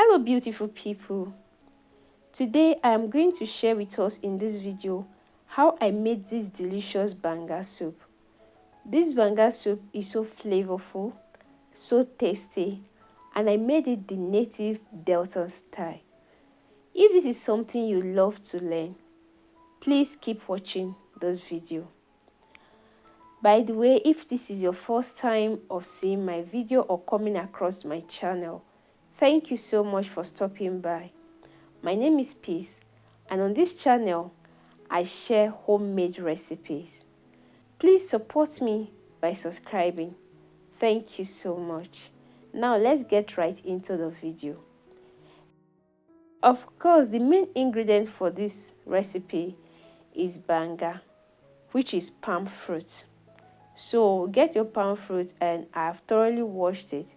Hello beautiful people. Today I am going to share with us in this video how I made this delicious banga soup. This banga soup is so flavorful, so tasty, and I made it the native Deltan style. If this is something you love to learn, please keep watching this video. By the way, if this is your first time of seeing my video or coming across my channel, thank you so much for stopping by. My name is Peace, and on this channel, I share homemade recipes. Please support me by subscribing. Thank you so much. Now let's get right into the video. Of course, the main ingredient for this recipe is banga, which is palm fruit. So get your palm fruit, and I've thoroughly washed it.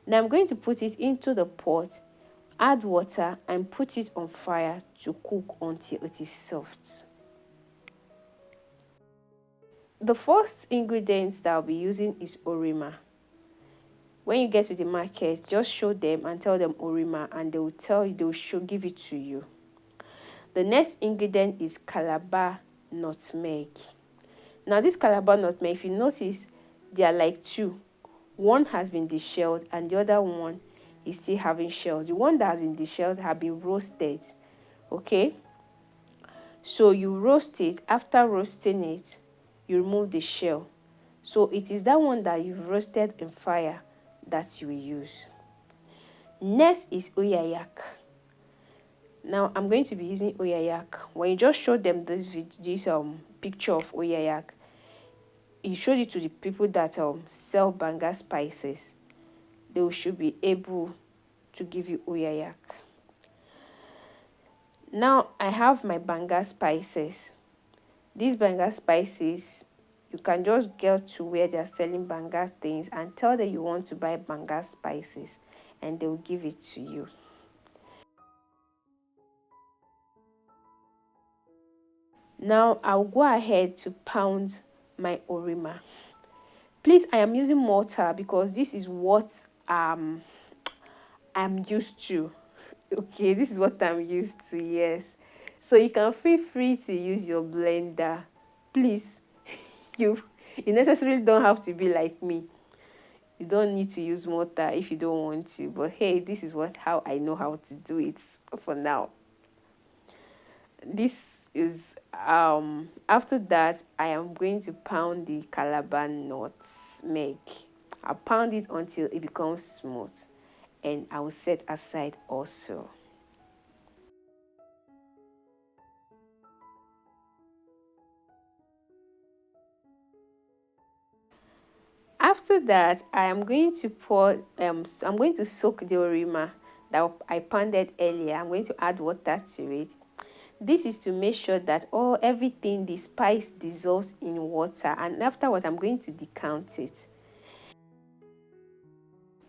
Now I'm going to put it into the pot, add water, and put it on fire to cook until it is soft. The first ingredient that I'll be using is aroma. When you get to the market, just show them and tell them aroma, and they will tell you, they will give it to you. The next ingredient is calabar nutmeg. Now this calabar nutmeg, if you notice, they are like two. One has been deshelled and the other one is still having shells. The one that has been deshelled have been roasted. Okay, so you roast it. After roasting it, you remove the shell. So it is that one that you've roasted in fire that you will use. Next is oyayak. Now I'm going to be using oyayak. When you just show them this picture of oyayak, you showed it to the people that sell banga spices, they should be able to give you oyayak. Now I have my banga spices. These banga spices, you can just get to where they are selling banga things and tell them you want to buy banga spices, and they will give it to you. Now I'll go ahead to pound my aroma. Please, I am using mortar because this is what I'm used to. Okay, this is what I'm used to. Yes, so you can feel free to use your blender. Please, you necessarily don't have to be like me. You don't need to use mortar if you don't want to, but hey, this is how I know how to do it for now. This is after that I am going to pound the calabar nutmeg. I'll pound it until it becomes smooth, and I will set aside also. After that, I am going to pour I'm going to soak the aroma that I pounded earlier. I'm going to add water to it. This is to make sure that everything, the spice, dissolves in water, and afterwards I'm going to decant it.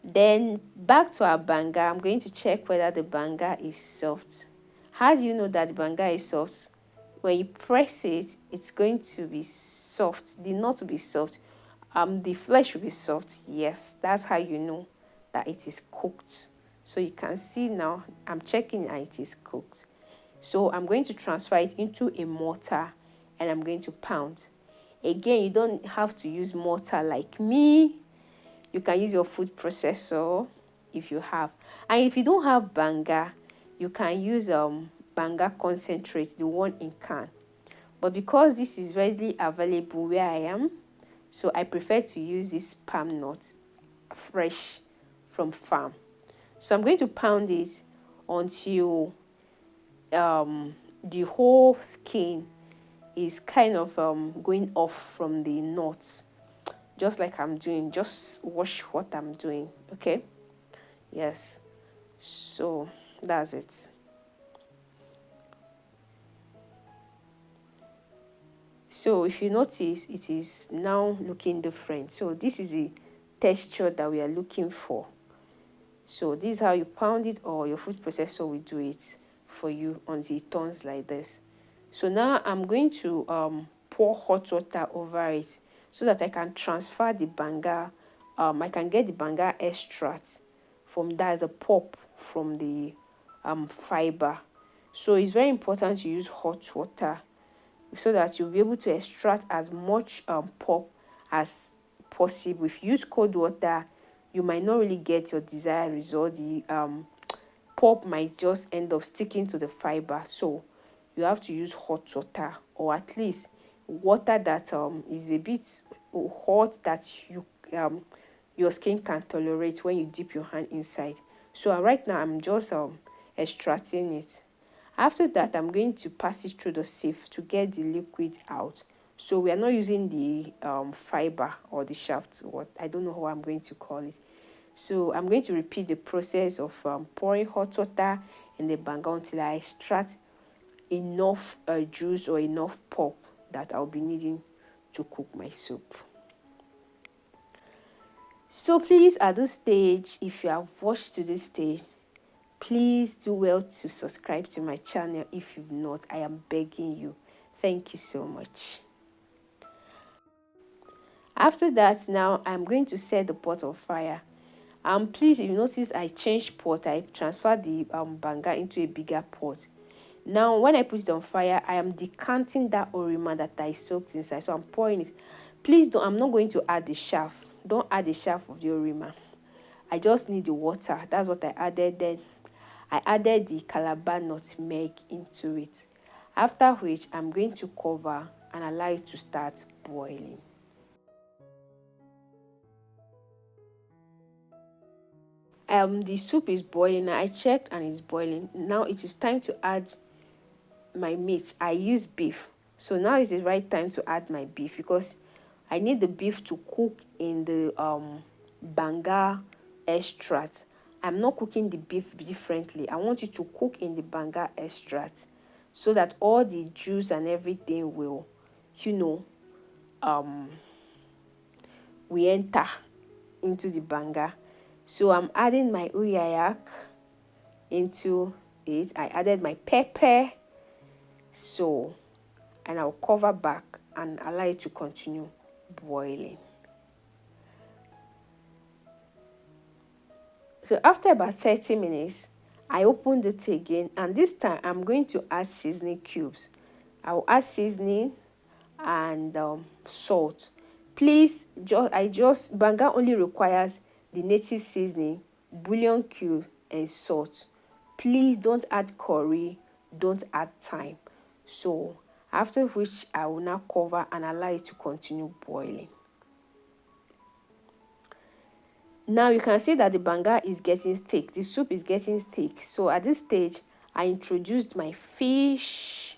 Then back to our banga, I'm going to check whether the banga is soft. How do you know that the banga is soft? When you press it, it's going to be soft. The nut will be soft. The flesh will be soft. Yes, that's how you know that it is cooked. So you can see now I'm checking that it is cooked. So I'm going to transfer it into a mortar, and I'm going to pound. Again, you don't have to use mortar like me. You can use your food processor if you have. And if you don't have banga, you can use banga concentrate, the one in can. But because this is readily available where I am, so I prefer to use this palm nut fresh from farm. So I'm going to pound it until the whole skin is kind of going off from the nuts, just like I'm doing. Just watch what I'm doing. Okay, yes, so that's it. So if you notice, it is now looking different. So this is the texture that we are looking for. So this is how you pound it, or your food processor will do it for you until it turns like this. So now I'm going to pour hot water over it so that I can transfer the banga. I can get the banga extract from that, the pulp from the fiber. So it's very important to use hot water so that you'll be able to extract as much pulp as possible. If you use cold water, you might not really get your desired result. The pulp might just end up sticking to the fiber. So you have to use hot water, or at least water that is a bit hot, that your skin can tolerate when you dip your hand inside. So right now I'm just extracting it. After that, I'm going to pass it through the sieve to get the liquid out. So we are not using the fiber or the shaft, what I don't know how I'm going to call it. So I'm going to repeat the process of pouring hot water in the banga until I extract enough juice or enough pulp that I'll be needing to cook my soup. So please, at this stage, if you have watched to this stage, please do well to subscribe to my channel. If you've not, I am begging you. Thank you so much. After that, now I'm going to set the pot on fire. Please, if you notice, I changed pot. I transferred the banga into a bigger pot. Now when I put it on fire, I am decanting that oroma that I soaked inside. So I'm pouring it. Please don't, I'm not going to add the shaft. Don't add the shaft of the oroma. I just need the water. That's what I added. Then I added the calabar nutmeg into it. After which, I'm going to cover and allow it to start boiling. The soup is boiling. I checked and it's boiling. Now it is time to add my meat. I use beef. So now is the right time to add my beef, because I need the beef to cook in the banga extract. I'm not cooking the beef differently. I want it to cook in the banga extract so that all the juice and everything will, we enter into the banga. So I'm adding my uyayak into it. I added my pepper. So, and I'll cover back and allow it to continue boiling. So after about 30 minutes, I opened it again, and this time I'm going to add seasoning cubes. I will add seasoning and salt. Please, banga only requires the native seasoning, bouillon cube, and salt. Please don't add curry, don't add thyme. So after which, I will now cover and allow it to continue boiling. Now you can see that the banga is getting thick. The soup is getting thick. So at this stage, I introduced my fish,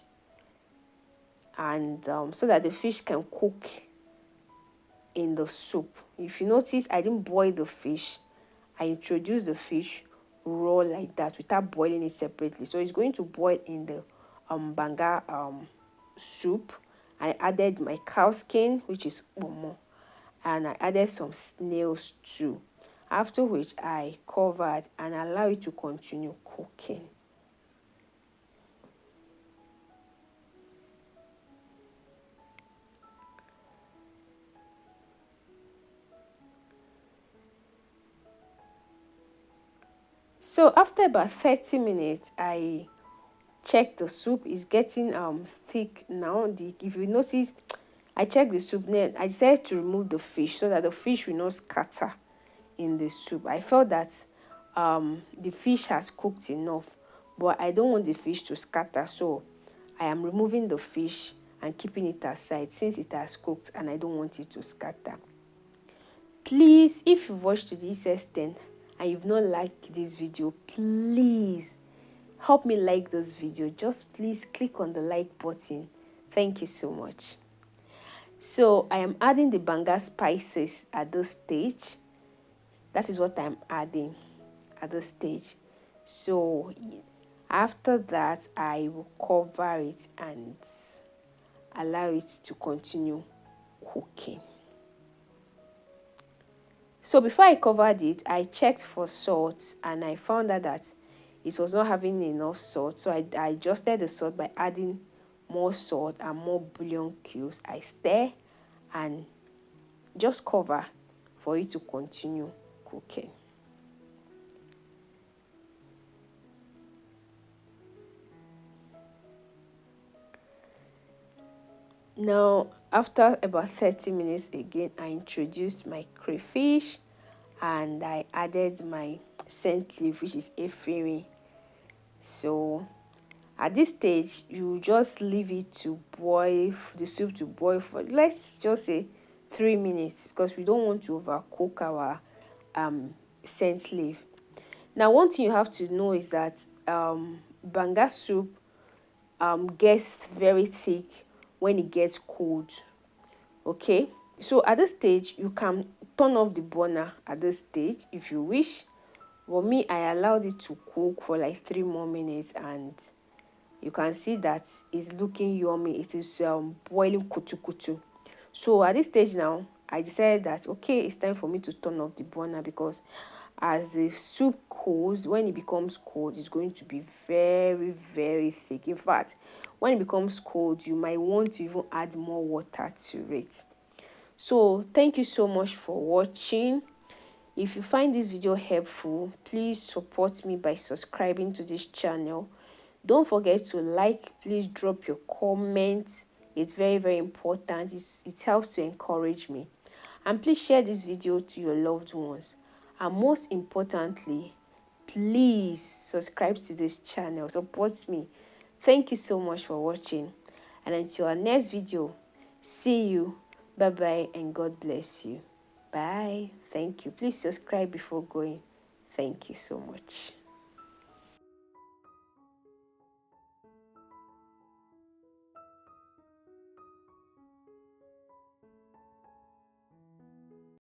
and so that the fish can cook in the soup. If you notice, I didn't boil the fish. I introduced the fish raw like that without boiling it separately. So it's going to boil in the banga soup. I added my cow skin, which is omo, and I added some snails too. After which, I covered and allowed it to continue cooking. So after about 30 minutes, I checked the soup. Is getting thick now. If you notice, I checked the soup. Then I decided to remove the fish so that the fish will not scatter in the soup. I felt that the fish has cooked enough, but I don't want the fish to scatter, so I am removing the fish and keeping it aside since it has cooked and I don't want it to scatter. Please, if you've watched to this extent and you've not liked this video, please help me like this video. Just please click on the like button. Thank you so much. So I am adding the banga spices at this stage. That is what I'm adding at this stage. So after that, I will cover it and allow it to continue cooking. So before I covered it, I checked for salt and I found out that it was not having enough salt. So I adjusted the salt by adding more salt and more bouillon cubes. I stir and just cover for it to continue cooking. Now after about 30 minutes again, I introduced my crayfish and I added my scent leaf, which is efirin. So at this stage you just leave it to boil, the soup to boil for, let's just say, 3 minutes, because we don't want to overcook our scent leaf. Now one thing you have to know is that banga soup gets very thick when it gets cold. Okay, so at this stage you can turn off the burner at this stage if you wish. For me, I allowed it to cook for like 3 more minutes, and you can see that it's looking yummy. It is boiling kutu kutu. So at this stage now, I decided that okay, it's time for me to turn off the burner, because as the soup cools, when it becomes cold, it's going to be very very thick. In fact, when it becomes cold, you might want to even add more water to it. So thank you so much for watching. If you find this video helpful, please support me by subscribing to this channel. Don't forget to like. Please drop your comments. It's very very important. It helps to encourage me. And please share this video to your loved ones. And most importantly, please subscribe to this channel. Support me. Thank you so much for watching. And until our next video, see you. Bye bye and God bless you. Bye. Thank you. Please subscribe before going. Thank you so much.